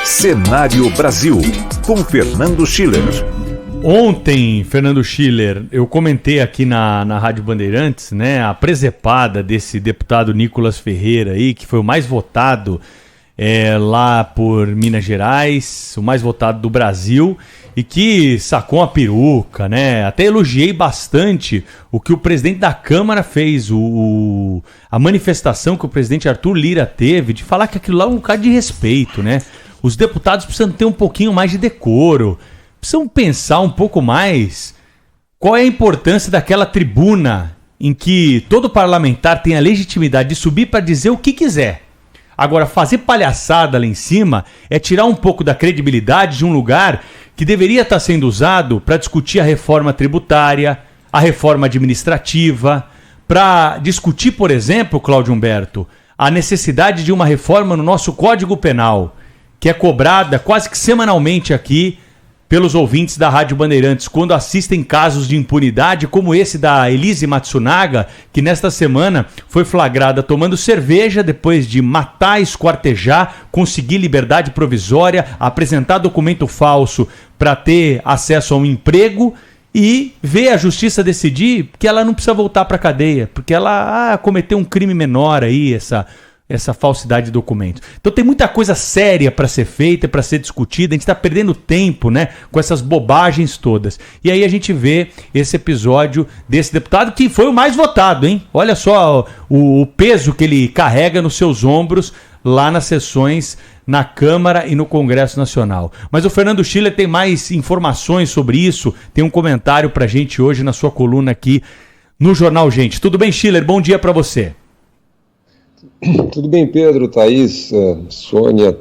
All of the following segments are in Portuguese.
Cenário Brasil, com Fernando Schiller. Ontem, Fernando Schiller, eu comentei aqui na Rádio Bandeirantes, né, a presepada desse deputado Nicolas Ferreira aí, que foi o mais votado lá por Minas Gerais, o mais votado do Brasil, e que sacou uma peruca, né? Até elogiei bastante o que o presidente da Câmara fez, a manifestação que o presidente Arthur Lira teve, de falar que aquilo lá é um cara de respeito, né? Os deputados precisam ter um pouquinho mais de decoro, precisam pensar um pouco mais qual é a importância daquela tribuna em que todo parlamentar tem a legitimidade de subir para dizer o que quiser. Agora, fazer palhaçada lá em cima é tirar um pouco da credibilidade de um lugar que deveria estar sendo usado para discutir a reforma tributária, a reforma administrativa, para discutir, por exemplo, Cláudio Humberto, a necessidade de uma reforma no nosso Código Penal, que é cobrada quase que semanalmente aqui pelos ouvintes da Rádio Bandeirantes, quando assistem casos de impunidade, como esse da Elise Matsunaga, que nesta semana foi flagrada tomando cerveja depois de matar, esquartejar, conseguir liberdade provisória, apresentar documento falso para ter acesso a um emprego e ver a justiça decidir que ela não precisa voltar para a cadeia, porque ela cometeu um crime menor aí, essa falsidade de documentos. Então tem muita coisa séria para ser feita, para ser discutida. A gente está perdendo tempo, né, com essas bobagens todas. E aí a gente vê esse episódio desse deputado que foi o mais votado, hein? Olha só o peso que ele carrega nos seus ombros lá nas sessões na Câmara e no Congresso Nacional. Mas o Fernando Schiller tem mais informações sobre isso, tem um comentário para a gente hoje na sua coluna aqui no Jornal Gente. Tudo bem, Schiller? Bom dia para você. Tudo bem, Pedro, Thaís, Sônia,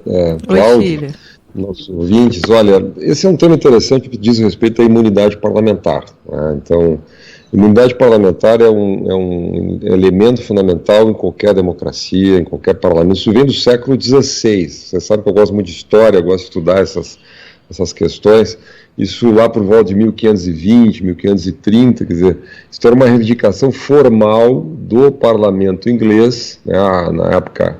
Cláudio, nossos ouvintes. Olha, esse é um tema interessante que diz respeito à imunidade parlamentar, né? Então, imunidade parlamentar é um elemento fundamental em qualquer democracia, em qualquer parlamento. Isso vem do século XVI. Você sabe que eu gosto muito de história, eu gosto de estudar essas questões. Isso lá por volta de 1520, 1530, quer dizer, isso era uma reivindicação formal do parlamento inglês, né? Na época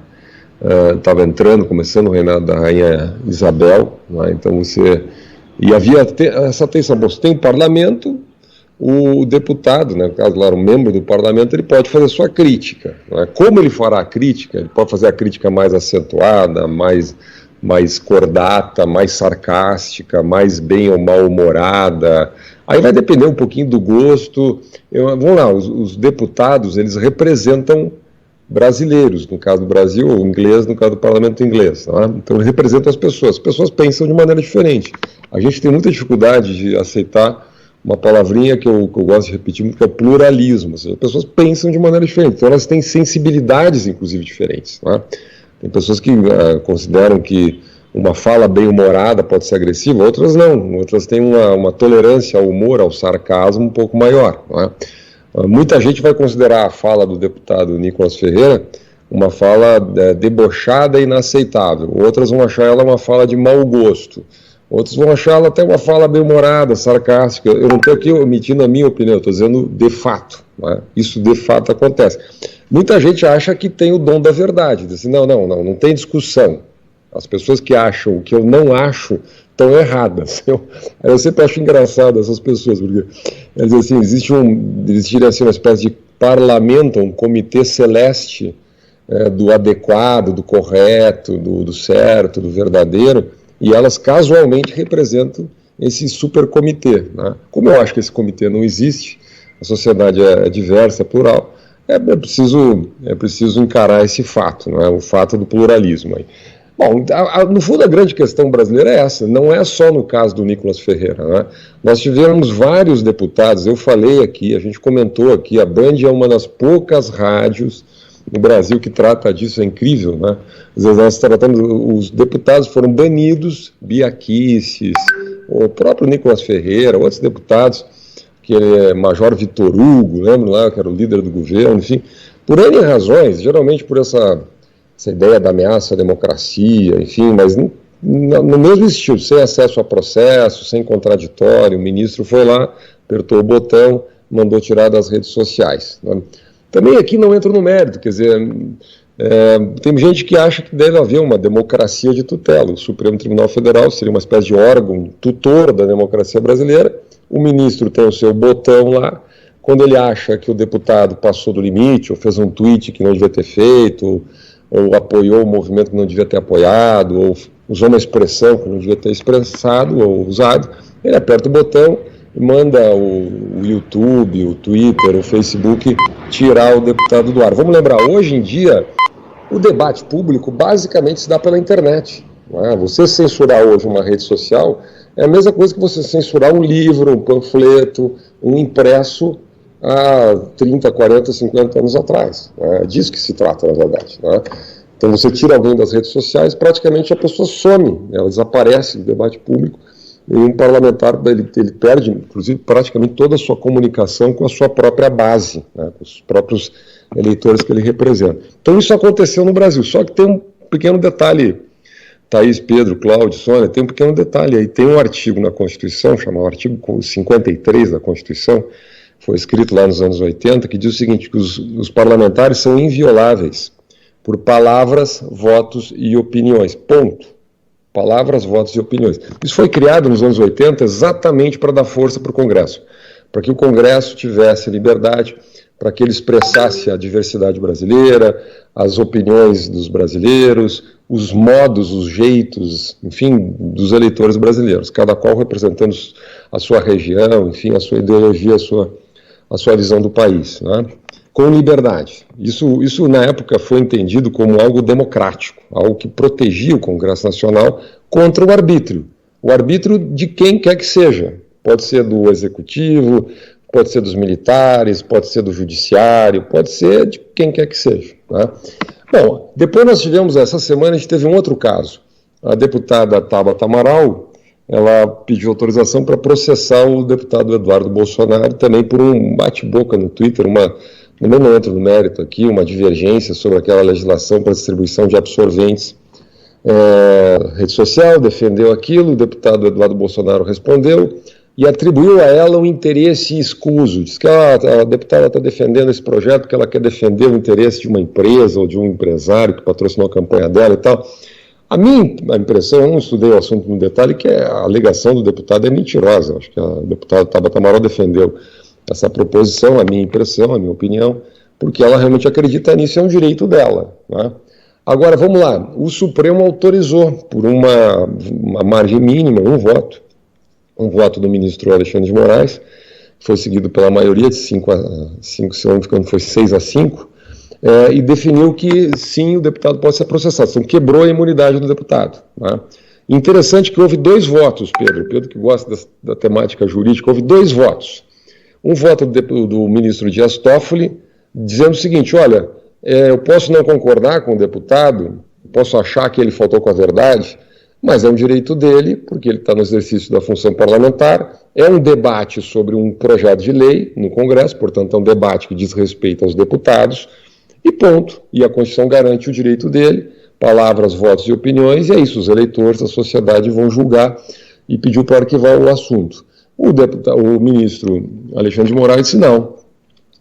estava começando o reinado da rainha Isabel, né? Então e havia essa tensão, você tem um parlamento, o deputado, né, no caso lá, um membro do parlamento, ele pode fazer sua crítica, né? Como ele fará a crítica? Ele pode fazer a crítica mais acentuada, mais cordata, mais sarcástica, mais bem ou mal-humorada. Aí vai depender um pouquinho do gosto. Vamos lá, os deputados, eles representam brasileiros, no caso do Brasil, ou inglês, no caso do parlamento inglês. Tá? Então, eles representam as pessoas pensam de maneira diferente. A gente tem muita dificuldade de aceitar uma palavrinha que eu gosto de repetir muito, que é o pluralismo. Ou seja, as pessoas pensam de maneira diferente, então elas têm sensibilidades, inclusive, diferentes. Tá? Tem pessoas que consideram que uma fala bem-humorada pode ser agressiva, outras não. Outras têm uma tolerância ao humor, ao sarcasmo um pouco maior. Não é? Muita gente vai considerar a fala do deputado Nicolas Ferreira uma fala debochada e inaceitável. Outras vão achar ela uma fala de mau gosto. Outros vão achar ela até uma fala bem-humorada, sarcástica. Eu não estou aqui omitindo a minha opinião, estou dizendo de fato. Não é? Isso de fato acontece. Muita gente acha que tem o dom da verdade. Diz assim, não tem discussão. As pessoas que acham o que eu não acho estão erradas. Eu sempre acho engraçado essas pessoas, porque eles assim, existiria assim, uma espécie de parlamento, um comitê celeste do adequado, do correto, do certo, do verdadeiro, e elas casualmente representam esse supercomitê. Né? Como eu acho que esse comitê não existe, a sociedade é diversa, é plural, é preciso encarar esse fato, não é? O fato do pluralismo. Aí. Bom, no fundo a grande questão brasileira é essa, não é só no caso do Nicolas Ferreira. Né? Nós tivemos vários deputados, eu falei aqui, a gente comentou aqui, a Band é uma das poucas rádios no Brasil que trata disso, é incrível, né? Às vezes nós tratamos, os deputados foram banidos, Bia Kicis, o próprio Nicolas Ferreira, outros deputados, que é Major Vitor Hugo, lembra lá, que era o líder do governo, enfim, por N razões, geralmente por essa ideia da ameaça à democracia, enfim, mas no mesmo estilo, sem acesso a processo, sem contraditório, o ministro foi lá, apertou o botão, mandou tirar das redes sociais. Né? Também aqui não entro no mérito, quer dizer, Tem gente que acha que deve haver uma democracia de tutela. O Supremo Tribunal Federal seria uma espécie de órgão tutor da democracia brasileira. O ministro tem o seu botão lá. Quando ele acha que o deputado passou do limite, ou fez um tweet que não devia ter feito, ou apoiou um movimento que não devia ter apoiado, ou usou uma expressão que não devia ter expressado ou usado, ele aperta o botão e manda o YouTube, o Twitter, o Facebook tirar o deputado do ar. Vamos lembrar, hoje em dia, o debate público basicamente se dá pela internet. Não é? Você censurar hoje uma rede social é a mesma coisa que você censurar um livro, um panfleto, um impresso há 30, 40, 50 anos atrás. É disso que se trata, na verdade. Não é? Então você tira alguém das redes sociais, praticamente a pessoa some, ela desaparece do debate público, e um parlamentar ele perde, inclusive, praticamente toda a sua comunicação com a sua própria base, né, com os próprios eleitores que ele representa. Então isso aconteceu no Brasil, só que tem um pequeno detalhe, Thaís, Pedro, Cláudio, Sônia, tem um pequeno detalhe aí, tem um artigo na Constituição, chamado artigo 53 da Constituição, foi escrito lá nos anos 80, que diz o seguinte, que os parlamentares são invioláveis por palavras, votos e opiniões, ponto. Palavras, votos e opiniões. Isso foi criado nos anos 80 exatamente para dar força para o Congresso, para que o Congresso tivesse liberdade, para que ele expressasse a diversidade brasileira, as opiniões dos brasileiros, os modos, os jeitos, enfim, dos eleitores brasileiros, cada qual representando a sua região, enfim, a sua ideologia, a sua visão do país, né? Com liberdade. Isso na época foi entendido como algo democrático, algo que protegia o Congresso Nacional contra o arbítrio de quem quer que seja. Pode ser do Executivo, pode ser dos militares, pode ser do Judiciário, pode ser de quem quer que seja. Né? Bom, depois nós tivemos, essa semana, a gente teve um outro caso. A deputada Tabata Amaral, ela pediu autorização para processar o deputado Eduardo Bolsonaro também por um bate-boca no Twitter, eu não entro no mérito aqui, uma divergência sobre aquela legislação para distribuição de absorventes. Rede social defendeu aquilo, o deputado Eduardo Bolsonaro respondeu e atribuiu a ela um interesse escuso. Diz que a deputada está defendendo esse projeto porque ela quer defender o interesse de uma empresa ou de um empresário que patrocinou a campanha dela e tal. A minha impressão, eu não estudei o assunto no detalhe, que a alegação do deputado é mentirosa. Acho que a deputada Tabata Amaral defendeu essa proposição, a minha impressão, a minha opinião, porque ela realmente acredita nisso, é um direito dela. Né? Agora, vamos lá, o Supremo autorizou, por uma margem mínima, um voto do ministro Alexandre de Moraes, foi seguido pela maioria de 5 a 5, se não me engano, foi 6-5, e definiu que sim, o deputado pode ser processado, então quebrou a imunidade do deputado. Né? Interessante que houve 2 votos, Pedro que gosta da temática jurídica, houve 2 votos. Um voto do ministro Dias Toffoli, dizendo o seguinte, olha, eu posso não concordar com o deputado, posso achar que ele faltou com a verdade, mas é um direito dele, porque ele está no exercício da função parlamentar, é um debate sobre um projeto de lei no Congresso, portanto é um debate que diz respeito aos deputados, e ponto. E a Constituição garante o direito dele, palavras, votos e opiniões, e é isso, os eleitores da sociedade vão julgar e pediu para arquivar o assunto. O ministro Alexandre de Moraes disse não,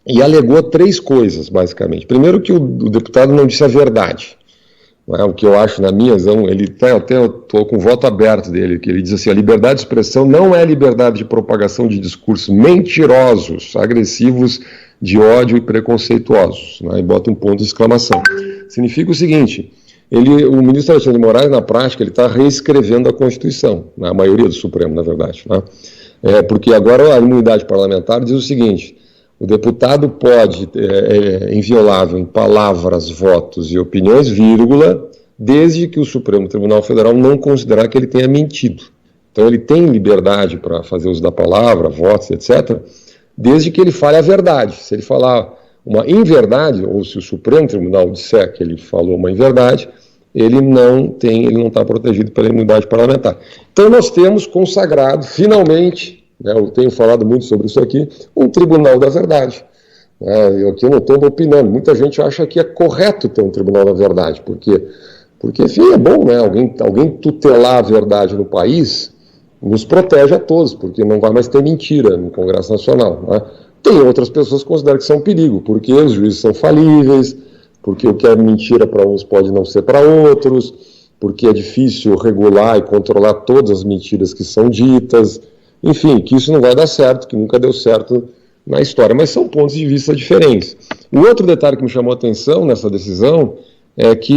e alegou 3 coisas, basicamente. Primeiro, que o deputado não disse a verdade. Não é? O que eu acho, na minha visão, até eu estou com o voto aberto dele, que ele diz assim, a liberdade de expressão não é liberdade de propagação de discursos mentirosos, agressivos, de ódio e preconceituosos. Né? E bota um ponto de exclamação. Significa o seguinte, o ministro Alexandre de Moraes, na prática, ele está reescrevendo a Constituição, na maioria do Supremo, na verdade, né? Porque agora a imunidade parlamentar diz o seguinte, o deputado pode, inviolável em palavras, votos e opiniões, vírgula, desde que o Supremo Tribunal Federal não considerar que ele tenha mentido. Então ele tem liberdade para fazer uso da palavra, votos, etc., desde que ele fale a verdade. Se ele falar uma inverdade, ou se o Supremo Tribunal disser que ele falou uma inverdade, ele não está protegido pela imunidade parlamentar. Então nós temos consagrado, finalmente, né, eu tenho falado muito sobre isso aqui, um Tribunal da Verdade. Eu aqui não estou opinando, muita gente acha que é correto ter um Tribunal da Verdade, porque enfim, é bom, né, alguém tutelar a verdade no país, nos protege a todos, porque não vai mais ter mentira no Congresso Nacional. Né? Tem outras pessoas que consideram que são um perigo, porque os juízes são falíveis, porque o que é mentira para uns pode não ser para outros, porque é difícil regular e controlar todas as mentiras que são ditas, enfim, que isso não vai dar certo, que nunca deu certo na história, mas são pontos de vista diferentes. O outro detalhe que me chamou a atenção nessa decisão é que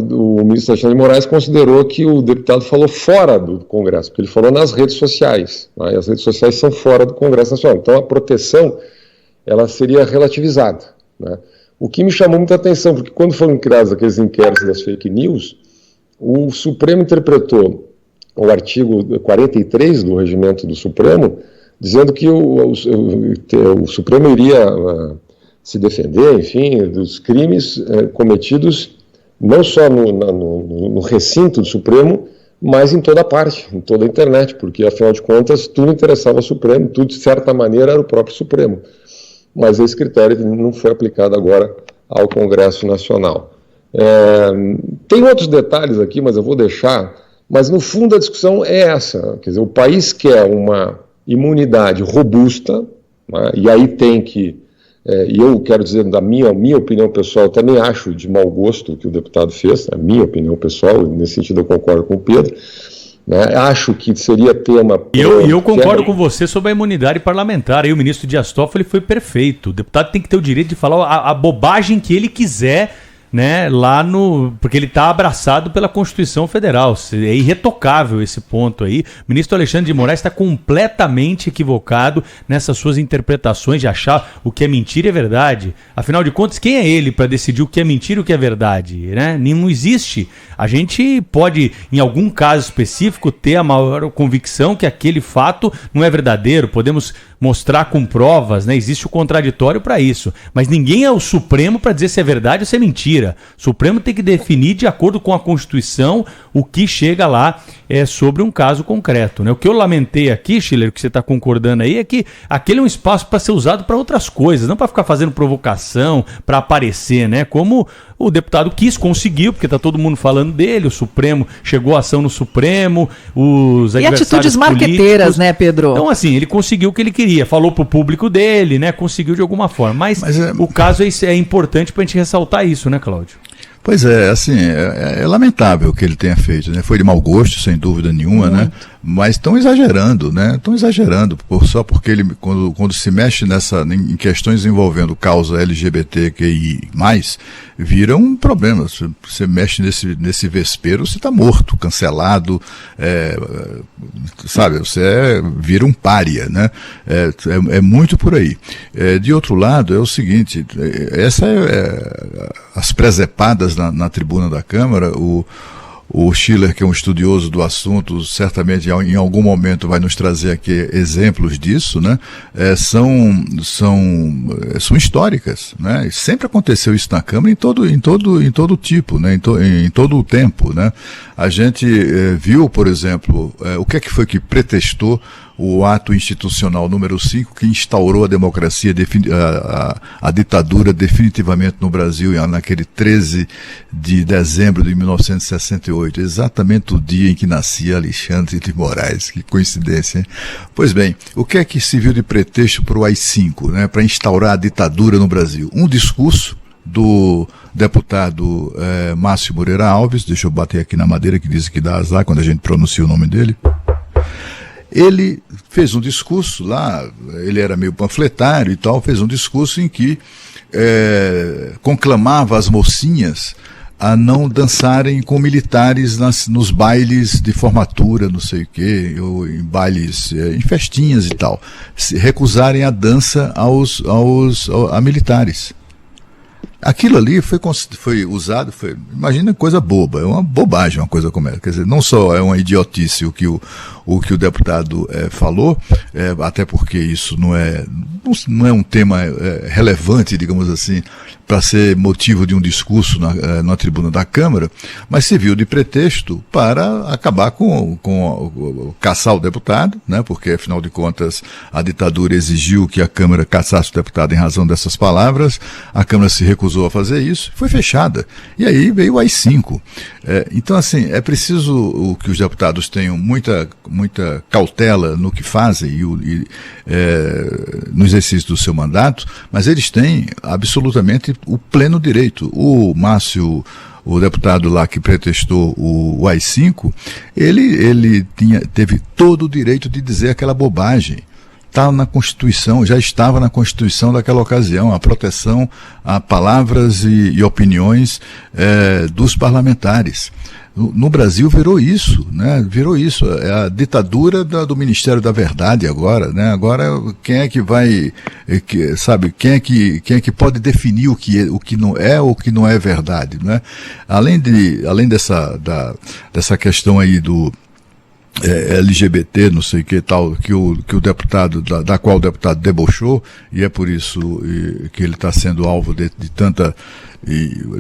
o ministro Alexandre de Moraes considerou que o deputado falou fora do Congresso, porque ele falou nas redes sociais, né, e as redes sociais são fora do Congresso Nacional, então a proteção ela seria relativizada, né. O que me chamou muita atenção, porque quando foram criados aqueles inquéritos das fake news, o Supremo interpretou o artigo 43 do regimento do Supremo, dizendo que o Supremo iria se defender, enfim, dos crimes cometidos não só no recinto do Supremo, mas em toda parte, em toda a internet, porque, afinal de contas, tudo interessava ao Supremo, tudo, de certa maneira, era o próprio Supremo. Mas esse critério não foi aplicado agora ao Congresso Nacional. Tem outros detalhes aqui, mas eu vou deixar, mas no fundo a discussão é essa, quer dizer, o país quer uma imunidade robusta, né, e aí tem que, e eu quero dizer, da minha opinião pessoal, eu também acho de mau gosto o que o deputado fez, a minha opinião pessoal, nesse sentido eu concordo com o Pedro, né, acho que seria tema... Eu concordo com você sobre a imunidade parlamentar, aí o ministro Dias Toffoli foi perfeito, o deputado tem que ter o direito de falar a bobagem que ele quiser, né, lá porque ele está abraçado pela Constituição Federal, é irretocável esse ponto aí. O ministro Alexandre de Moraes está completamente equivocado nessas suas interpretações de achar o que é mentira é verdade. Afinal de contas, quem é ele para decidir o que é mentira e o que é verdade, né? Não existe. A gente pode, em algum caso específico, ter a maior convicção que aquele fato não é verdadeiro, podemos mostrar com provas, né? Existe o contraditório para isso, mas ninguém é o Supremo para dizer se é verdade ou se é mentira. O Supremo tem que definir, de acordo com a Constituição, o que chega lá sobre um caso concreto, né? O que eu lamentei aqui, Schiller, que você está concordando aí, é que aquele é um espaço para ser usado para outras coisas, não para ficar fazendo provocação, para aparecer, né? Como o deputado conseguiu, porque está todo mundo falando dele, o Supremo, chegou a ação no Supremo, os adversários atitudes marqueteiras, né, Pedro? Então, assim, ele conseguiu o que ele queria, falou pro público dele, né, conseguiu de alguma forma, mas o caso é importante pra gente ressaltar isso, né, Cláudio? Pois é, assim, é lamentável o que ele tenha feito, né? Foi de mau gosto, sem dúvida nenhuma, né? Mas estão exagerando, né? Estão exagerando, só porque ele, quando se mexe em questões envolvendo causa LGBTQI+, vira um problema. Você mexe nesse vespeiro, você está morto, cancelado, sabe? Você vira um pária, né? É muito por aí. De outro lado, é o seguinte, as presepadas na tribuna da Câmara, o Schiller, que é um estudioso do assunto, certamente em algum momento vai nos trazer aqui exemplos disso, né? São históricas, né? Sempre aconteceu isso na Câmara em todo tipo, né? Em todo o tempo, né? A gente viu, por exemplo, o que é que foi que pretextou o ato institucional número 5, que instaurou a democracia, a ditadura definitivamente no Brasil, naquele 13 de dezembro de 1968, exatamente o dia em que nascia Alexandre de Moraes. Que coincidência, hein? Pois bem, o que é que se viu de pretexto para o AI-5, né, para instaurar a ditadura no Brasil? Um discurso do deputado Márcio Moreira Alves, deixa eu bater aqui na madeira que diz que dá azar quando a gente pronuncia o nome dele. Ele fez um discurso lá, ele era meio panfletário e tal, fez um discurso em que conclamava as mocinhas a não dançarem com militares nos bailes de formatura, não sei o quê, ou em bailes, em festinhas e tal, se recusarem a dança a militares. Aquilo ali foi usado, imagina coisa boba, é uma bobagem uma coisa como essa, quer dizer, não só é uma idiotice o que o deputado falou, até porque isso não é um tema relevante, digamos assim, para ser motivo de um discurso na tribuna da Câmara, mas serviu de pretexto para acabar com caçar o deputado, né, porque afinal de contas a ditadura exigiu que a Câmara caçasse o deputado em razão dessas palavras, a Câmara se recusou recusou a fazer isso, foi fechada. E aí veio o AI-5. Então, assim, é preciso que os deputados tenham muita cautela no que fazem no exercício do seu mandato, mas eles têm absolutamente o pleno direito. O Márcio, o deputado lá que pretextou o AI-5, ele teve todo o direito de dizer aquela bobagem. Está na Constituição, já estava na Constituição daquela ocasião, a proteção a palavras e opiniões dos parlamentares. No Brasil virou isso, né? Virou isso, é a ditadura do Ministério da Verdade agora, né? Agora quem é que vai, quem é que pode definir o que não é ou o que não é verdade, né? Além dessa questão aí do LGBT, não sei o que tal, que o deputado, da qual o deputado debochou, e é por isso que ele está sendo alvo de tanta,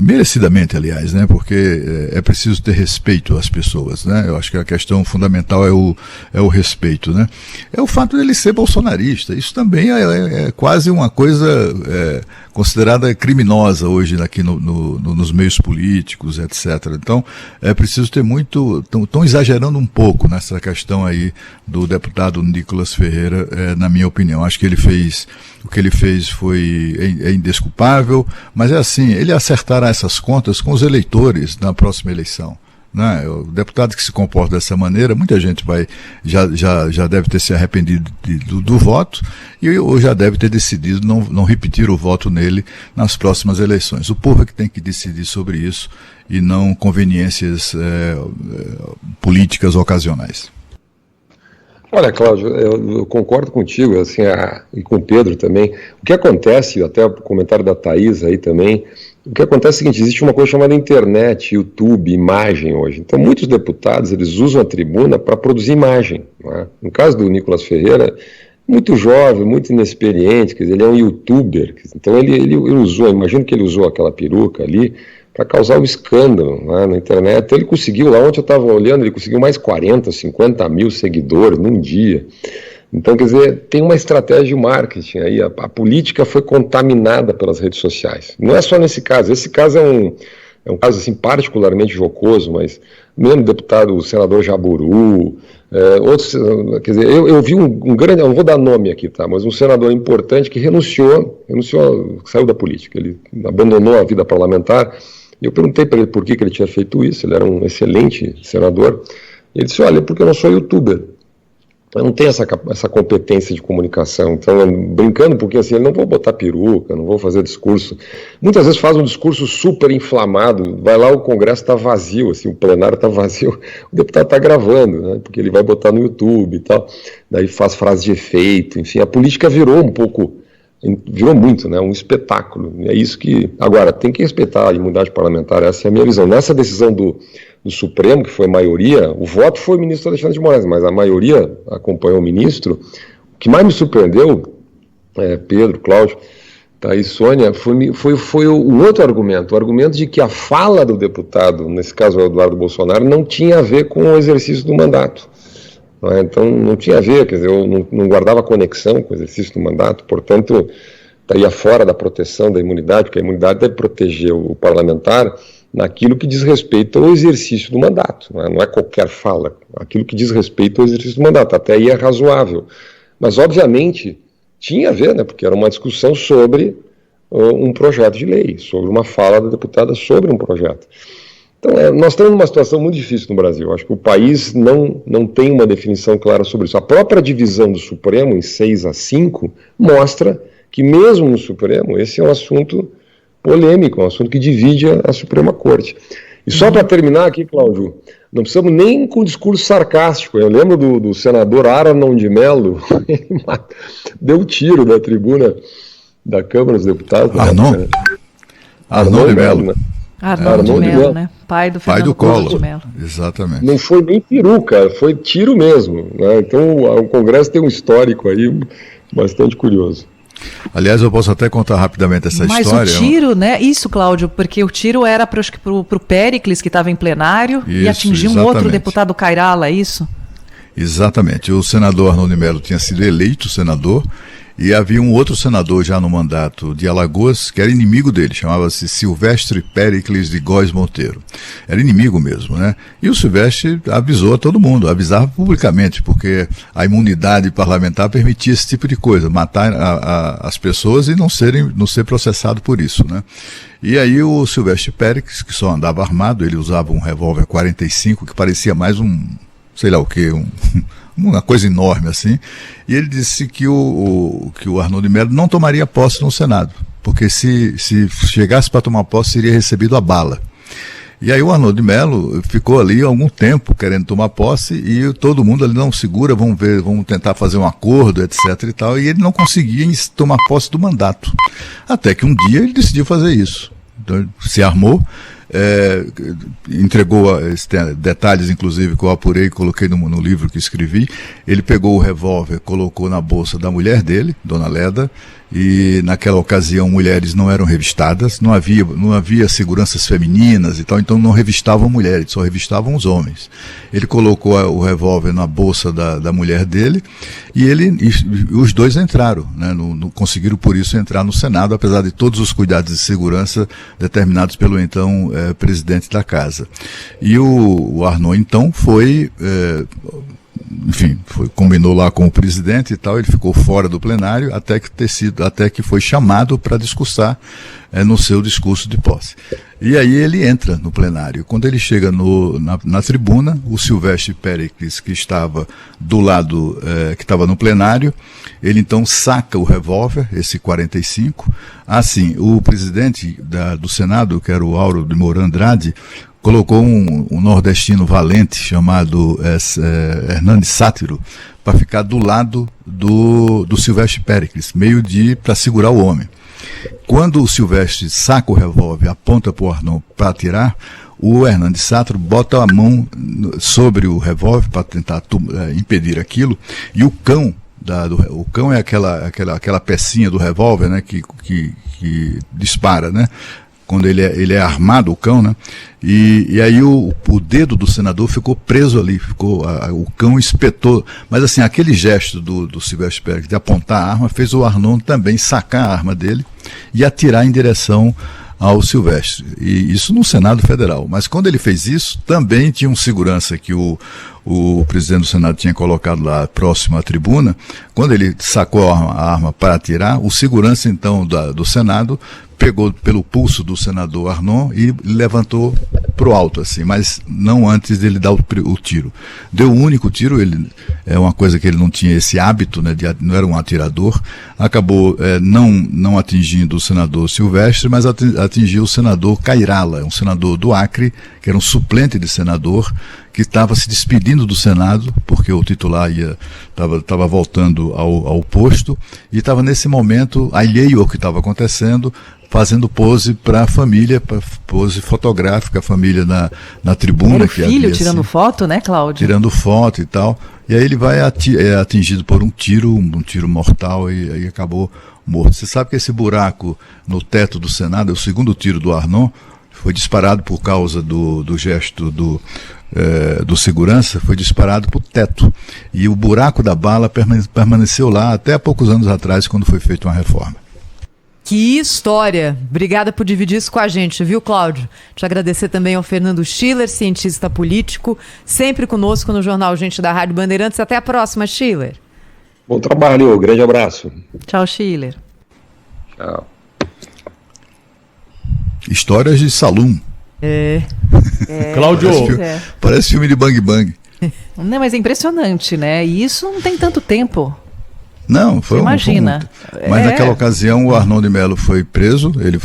merecidamente, aliás, né, porque é preciso ter respeito às pessoas, né, eu acho que a questão fundamental é o respeito, né, é o fato dele ser bolsonarista, isso também é quase uma coisa considerada criminosa hoje aqui nos meios políticos, etc. Então, é preciso ter estão exagerando um pouco nessa questão aí do deputado Nicolas Ferreira, na minha opinião. Acho que o que ele fez é indesculpável, mas é assim, ele acertará essas contas com os eleitores na próxima eleição. Né? O deputado que se comporta dessa maneira, muita gente já deve ter se arrependido do voto ou já deve ter decidido não repetir o voto nele nas próximas eleições. O povo é que tem que decidir sobre isso e não conveniências políticas ocasionais. Olha, Cláudio, eu concordo contigo, assim, e com o Pedro também. O que acontece, até o comentário da Thaís aí também, o que acontece é o seguinte, existe uma coisa chamada internet, YouTube, imagem hoje. Então, muitos deputados, eles usam a tribuna para produzir imagem. Né? No caso do Nicolas Ferreira, muito jovem, muito inexperiente, quer dizer, ele é um youtuber. Então, ele usou, imagino que ele usou aquela peruca ali para causar um escândalo, né, na internet. Então, ele conseguiu, lá onde eu estava olhando, ele conseguiu mais 40, 50 mil seguidores num dia. Então, quer dizer, tem uma estratégia de marketing aí, a política foi contaminada pelas redes sociais. Não é só nesse caso, esse caso é um caso assim, particularmente jocoso, mas mesmo o senador Jaburu, outros, quer dizer, eu vi um grande, eu não vou dar nome aqui, tá, mas um senador importante que renunciou, saiu da política, ele abandonou a vida parlamentar, e eu perguntei para ele por que ele tinha feito isso, ele era um excelente senador, e ele disse, olha, porque eu não sou youtuber. Eu não tenho essa competência de comunicação, então, brincando, porque assim, eu não vou botar peruca, não vou fazer discurso. Muitas vezes faz um discurso super inflamado, vai lá, o Congresso está vazio, assim, o plenário está vazio, o deputado está gravando, né, porque ele vai botar no YouTube e tal, daí faz frase de efeito, enfim, a política virou muito, né, um espetáculo, é isso que, agora, tem que respeitar a imunidade parlamentar, essa é a minha visão. Nessa decisão do Supremo, que foi maioria, o voto foi o ministro Alexandre de Moraes, mas a maioria acompanhou o ministro. O que mais me surpreendeu, Pedro, Cláudio, Thaís, Sônia, foi o outro argumento, o argumento de que a fala do deputado, nesse caso o Eduardo Bolsonaro, não tinha a ver com o exercício do mandato. Então não tinha a ver, quer dizer, eu não guardava conexão com o exercício do mandato, portanto, estaria fora da proteção da imunidade, porque a imunidade deve proteger o parlamentar naquilo que diz respeito ao exercício do mandato, não é qualquer fala, aquilo que diz respeito ao exercício do mandato, até aí é razoável, mas obviamente tinha a ver, né, porque era uma discussão sobre um projeto de lei, sobre uma fala da deputada sobre um projeto. Então, nós estamos numa situação muito difícil no Brasil, acho que o país não tem uma definição clara sobre isso. A própria divisão do Supremo em 6-5 mostra que mesmo no Supremo esse é um assunto polêmico, um assunto que divide a Suprema Corte. E só para terminar aqui, Cláudio, não precisamos nem com discurso sarcástico. Eu lembro do senador Arnon de Mello, ele deu tiro da tribuna da Câmara dos Deputados. Arnon de Mello, né? Arnon de Mello, né? Pai do Collor de Mello. Exatamente. Não foi nem peruca, foi tiro mesmo, né? Então o Congresso tem um histórico aí bastante curioso. Aliás, eu posso até contar rapidamente essa história. Mas o tiro, né? Isso, Cláudio, porque o tiro era para o Péricles, que estava em plenário, e atingiu um outro deputado Cairala, é isso? Exatamente. O senador Arnoldo de Melo tinha sido eleito senador e havia um outro senador já no mandato de Alagoas que era inimigo dele, chamava-se Silvestre Péricles de Góes Monteiro. Era inimigo mesmo, né? E o Silvestre avisou a todo mundo, avisava publicamente, porque a imunidade parlamentar permitia esse tipo de coisa, matar as pessoas e não ser processado por isso, né? E aí o Silvestre Péricles, que só andava armado, ele usava um revólver 45 que parecia mais sei lá o que, uma coisa enorme assim, e ele disse que o Arnoldo de Melo não tomaria posse no Senado, porque se chegasse para tomar posse seria recebido a bala. E aí o Arnoldo de Melo ficou ali há algum tempo querendo tomar posse e todo mundo ali não segura, vamos tentar fazer um acordo, etc e tal, e ele não conseguia tomar posse do mandato. Até que um dia ele decidiu fazer isso. Então ele se armou, entregou detalhes, inclusive, que eu apurei e coloquei no livro que escrevi. Ele pegou o revólver, colocou na bolsa da mulher dele, Dona Leda, e naquela ocasião mulheres não eram revistadas, não havia seguranças femininas e tal, então não revistavam mulheres, só revistavam os homens. Ele colocou o revólver na bolsa da mulher dele e os dois entraram, né, conseguiram por isso entrar no Senado, apesar de todos os cuidados de segurança determinados pelo então presidente da casa. E o Arnaud então combinou lá com o presidente e tal, ele ficou fora do plenário até que foi chamado para discursar no seu discurso de posse. E aí ele entra no plenário. Quando ele chega na tribuna, o Silvestre Péricles, que estava do lado, que estava no plenário, ele então saca o revólver, esse 45. Assim, o presidente do Senado, que era o Auro de Moura Andrade, colocou um nordestino valente chamado Hernandes Sátiro para ficar do lado do Silvestre Péricles, para segurar o homem. Quando o Silvestre saca o revólver, aponta para o Arnaud para atirar, o Hernandes Sátiro bota a mão sobre o revólver para tentar impedir aquilo, e o cão é aquela pecinha do revólver, né, que dispara, né? Quando ele é armado, o cão, né? E aí o dedo do senador ficou preso ali, o cão espetou. Mas assim, aquele gesto do Silvestre Péricles de apontar a arma fez o Arnaud também sacar a arma dele e atirar em direção ao Silvestre. E isso no Senado Federal. Mas quando ele fez isso, também tinha um segurança que o presidente do Senado tinha colocado lá próximo à tribuna. Quando ele sacou a arma para atirar, o segurança então do Senado pegou pelo pulso do senador Arnaud e levantou pro alto, assim, mas não antes dele dar o tiro. Deu um único tiro, é uma coisa que ele não tinha esse hábito, né, não era um atirador, acabou não atingindo o senador Silvestre, mas atingiu o senador Cairala, um senador do Acre, que era um suplente de senador, que estava se despedindo do Senado, porque o titular estava voltando ao posto, e estava nesse momento alheio ao que estava acontecendo, fazendo pose para a família, pose fotográfica, a família na tribuna. Era o filho tirando foto, né, Cláudio? Tirando foto e tal. E aí ele vai atingido por um tiro mortal e aí acabou morto. Você sabe que esse buraco no teto do Senado, é o segundo tiro do Arnaud, foi disparado por causa do gesto do segurança, foi disparado para o teto. E o buraco da bala permaneceu lá até há poucos anos atrás, quando foi feita uma reforma. Que história! Obrigada por dividir isso com a gente, viu, Cláudio? Te agradecer também ao Fernando Schiller, cientista político, sempre conosco no Jornal Gente da Rádio Bandeirantes. Até a próxima, Schiller. Bom trabalho, grande abraço. Tchau, Schiller. Tchau. Histórias de Salum. Cláudio, parece filme de Bang Bang. Não, mas é impressionante, né? E isso não tem tanto tempo. Não, Imagina. Mas naquela ocasião o Arnoldo de Melo foi preso, ele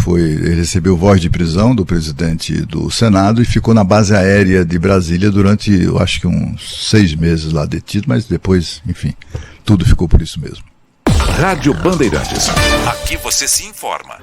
recebeu voz de prisão do presidente do Senado e ficou na base aérea de Brasília durante, eu acho que uns 6 meses lá detido, mas depois, enfim, tudo ficou por isso mesmo. Rádio Bandeirantes. Aqui você se informa.